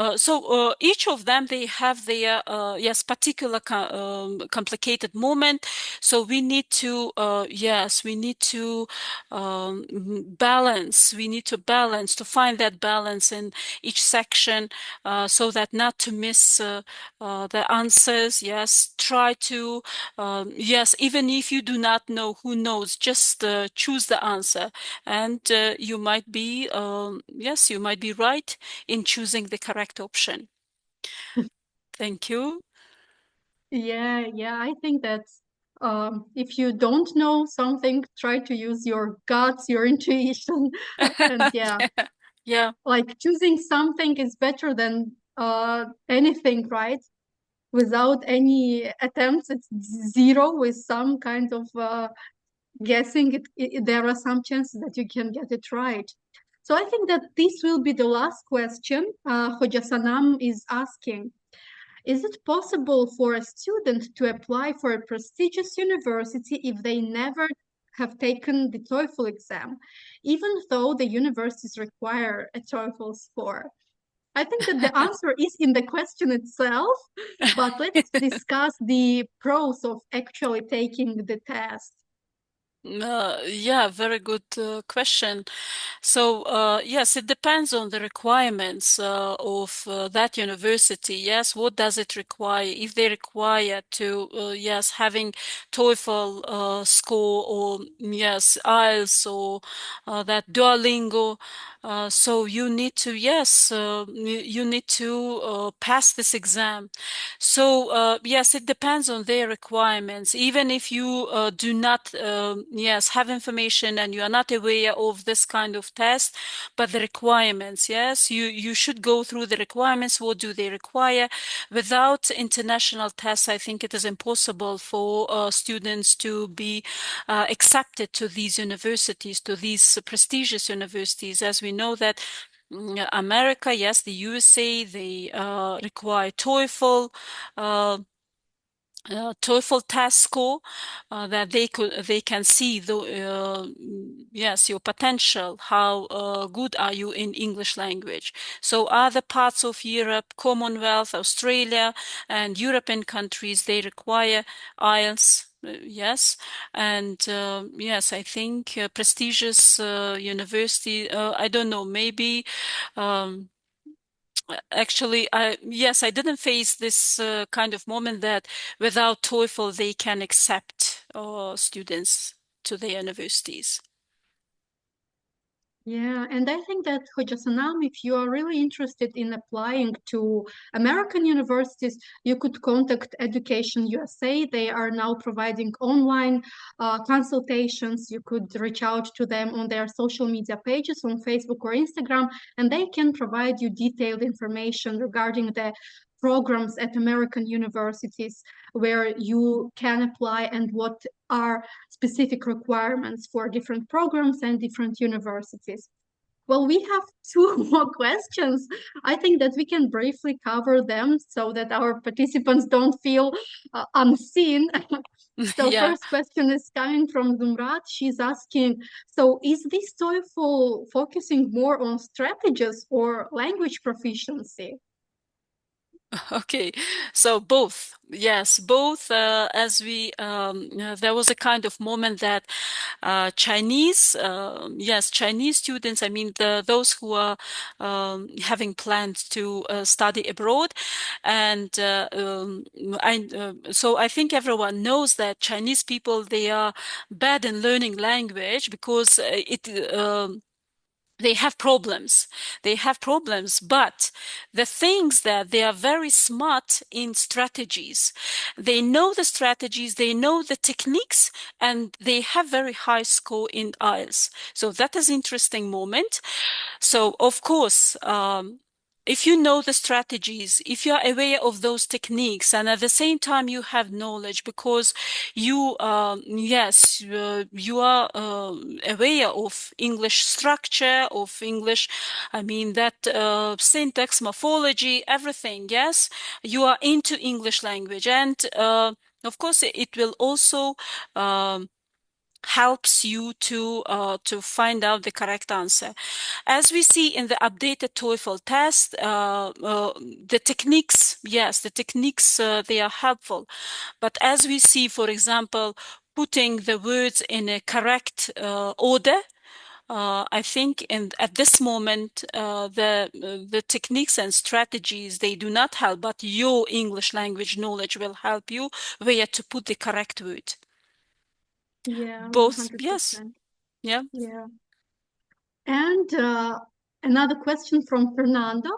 each of them, they have their yes, particular complicated moment. So we need to yes, we need to balance. We need to balance, to find that balance in each section, so that not to miss the answers. Yes, try to yes, even if you do not know, who knows, just choose the answer, and you might be yes, you might be right in choosing the correct option. Thank you. Yeah, I think that if you don't know something, try to use your guts, your intuition. And yeah, like choosing something is better than anything, right? Without any attempts, it's zero. With some kind of guessing, there are some chances that you can get it right. So I think that this will be the last question. Hoja Sanam is asking, is it possible for a student to apply for a prestigious university if they never have taken the TOEFL exam, even though the universities require a TOEFL score? I think that the answer is in the question itself, but let's discuss the pros of actually taking the test. Yeah, very good question. So, yes, it depends on the requirements of that university. Yes, what does it require? If they require to, yes, having TOEFL score, or yes, IELTS, or that Duolingo. So you need to, yes, you need to pass this exam. So, yes, it depends on their requirements. Even if you do not, yes, have information and you are not aware of this kind of test, but the requirements, yes, you should go through the requirements. What do they require? Without international tests, I think it is impossible for students to be accepted to these universities, to these prestigious universities, as we know that America, yes, the USA, they require TOEFL. TOEFL test score that they can see the yes, your potential, how good are you in English language. So other parts of Europe, Commonwealth, Australia, and European countries, they require IELTS. Yes, and yes, I think prestigious university. I don't know, maybe. Actually, yes, I didn't face this kind of moment that without TOEFL they can accept students to the universities. Yeah, and I think that Hoja Sanam, if you are really interested in applying to American universities, you could contact Education USA. They are now providing online consultations. You could reach out to them on their social media pages on Facebook or Instagram, and they can provide you detailed information regarding the programs at American universities where you can apply and what are specific requirements for different programs and different universities. Well, we have two more questions. I think that we can briefly cover them so that our participants don't feel unseen. So Yeah. first question is coming from Zumrat. She's asking, so is this TOEFL focusing more on strategies or language proficiency? Okay, so both, yes, both. As we, there was a kind of moment that Chinese, yes, Chinese students. I mean, those who are having plans to study abroad, and so I think everyone knows that Chinese people, they are bad in learning language because they have problems. They have problems, but the things that they are very smart in strategies. They know the strategies, they know the techniques, and they have very high score in IELTS. So that is interesting moment. So of course, if you know the strategies, if you are aware of those techniques, and at the same time you have knowledge because you, yes, you are aware of English structure, of English, I mean that syntax, morphology, everything. Yes, you are into English language, and of course it will also helps you to find out the correct answer. As we see in the updated TOEFL test, the techniques, yes, the techniques, they are helpful. But as we see, for example, putting the words in a correct order, I think at this moment, the techniques and strategies, they do not help, but your English language knowledge will help you where to put the correct word. Yeah, Both, yes. 100%. Yeah. Yeah. And another question from Fernando.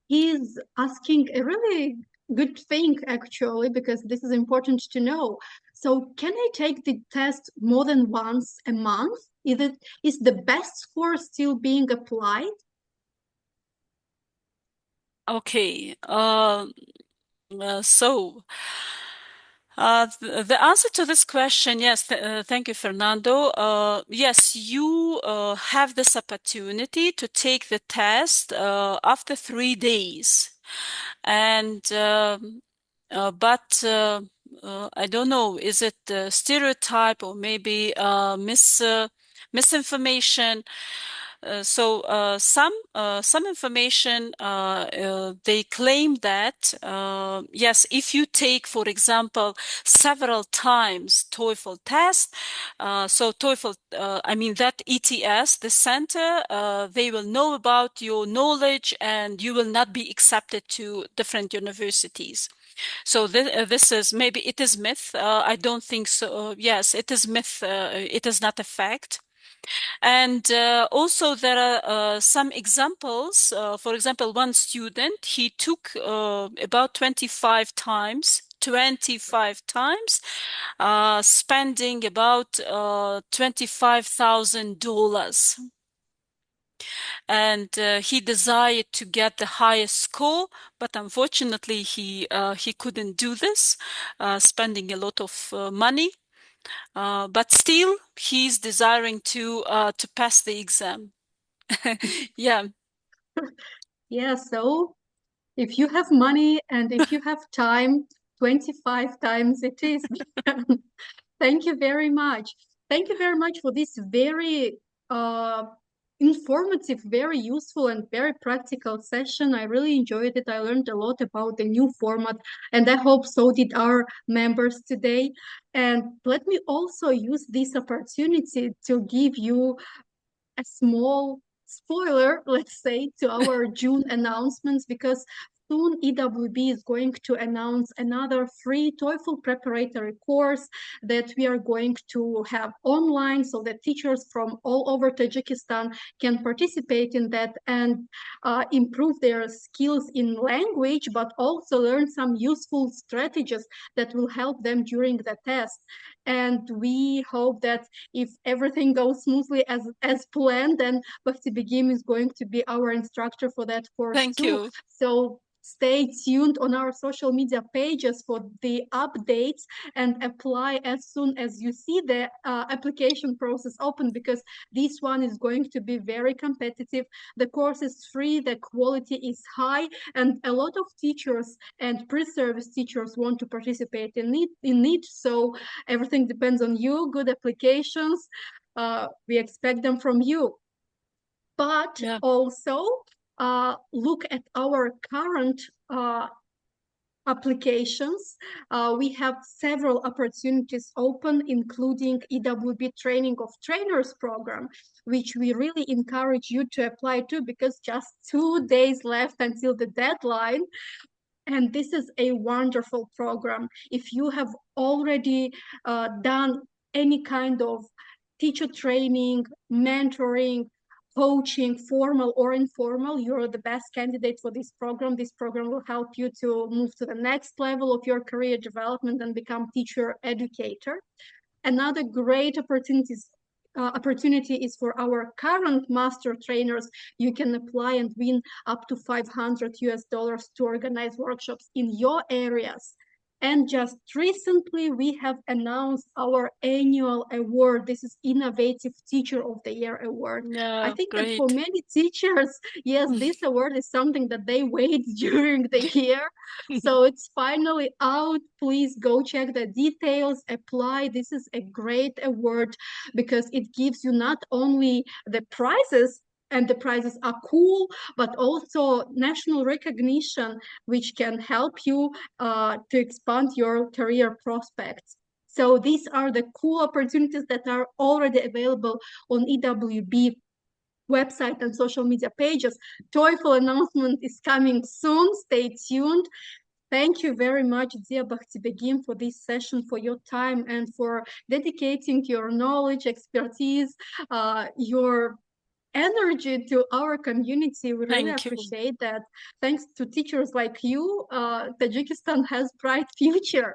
He's asking a really good thing, actually, because this is important to know. So, can I take the test more than once a month? Is the best score still being applied? Okay. So the answer to this question, yes, thank you, Fernando. Yes, you have this opportunity to take the test after 3 days. And but I don't know, is it a stereotype or maybe misinformation? So some information they claim that yes, if you take, for example, several times TOEFL test, so TOEFL, I mean that ETS, the center, they will know about your knowledge and you will not be accepted to different universities. So this is, maybe it is myth. I don't think so. Yes, it is myth. It is not a fact. And also there are some examples. For example, one student, he took about 25 times, spending about $25,000. And he desired to get the highest score, but unfortunately he couldn't do this, spending a lot of money. But still, he's desiring to pass the exam. Yeah. Yeah, so if you have money and if you have time, 25 times it is. Thank you very much. Thank you very much for this very informative, very useful, and very practical session. I really enjoyed it. I learned a lot about the new format, and I hope so did our members today. And let me also use this opportunity to give you a small spoiler, let's say, to our June announcements, because soon EWB is going to announce another free TOEFL preparatory course that we are going to have online so that teachers from all over Tajikistan can participate in that and improve their skills in language, but also learn some useful strategies that will help them during the test. And we hope that if everything goes smoothly as planned, then Bakhtibegim is going to be our instructor for that course Thank too. you. So Stay tuned on our social media pages for the updates and apply as soon as you see the application process open, because this one is going to be very competitive. The course is free, the quality is high, and a lot of teachers and pre-service teachers want to participate in it. So everything depends on you. Good applications, we expect them from you. But also look at our current applications. We have several opportunities open, including EWB Training of Trainers program, which we really encourage you to apply to, because just 2 days left until the deadline. And this is a wonderful program. If you have already done any kind of teacher training, mentoring, coaching, formal or informal, you're the best candidate for this program. This program will help you to move to the next level of your career development and become teacher educator. Another great opportunity is for our current master trainers. You can apply and win up to $500 to organize workshops in your areas. And just recently, we have announced our annual award. This is Innovative Teacher of the Year award. I think that for many teachers, yes, this award is something that they wait during the year. So it's finally out. Please go check the details, apply. This is a great award because it gives you not only the prizes, and the prizes are cool, but also national recognition, which can help you to expand your career prospects. So these are the cool opportunities that are already available on EWB website and social media pages. TOEFL announcement is coming soon. Stay tuned. Thank you very much, dear Bakhtibegim, for this session, for your time, and for dedicating your knowledge, expertise, your energy to our community. We really appreciate that. Thanks to teachers like you, Tajikistan has bright future.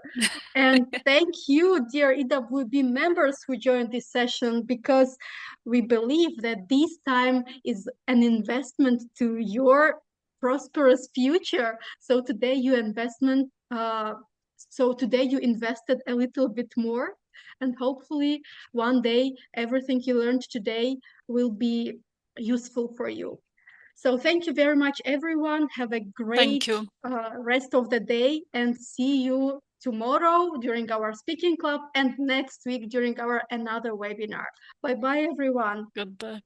And thank you, dear EWB members who joined this session, because we believe that this time is an investment to your prosperous future. So today you invested a little bit more, and hopefully one day everything you learned today will be useful for you. So thank you very much, everyone. Have a great rest of the day, and see you tomorrow during our speaking club and next week during our another webinar. Bye-bye, everyone. Goodbye.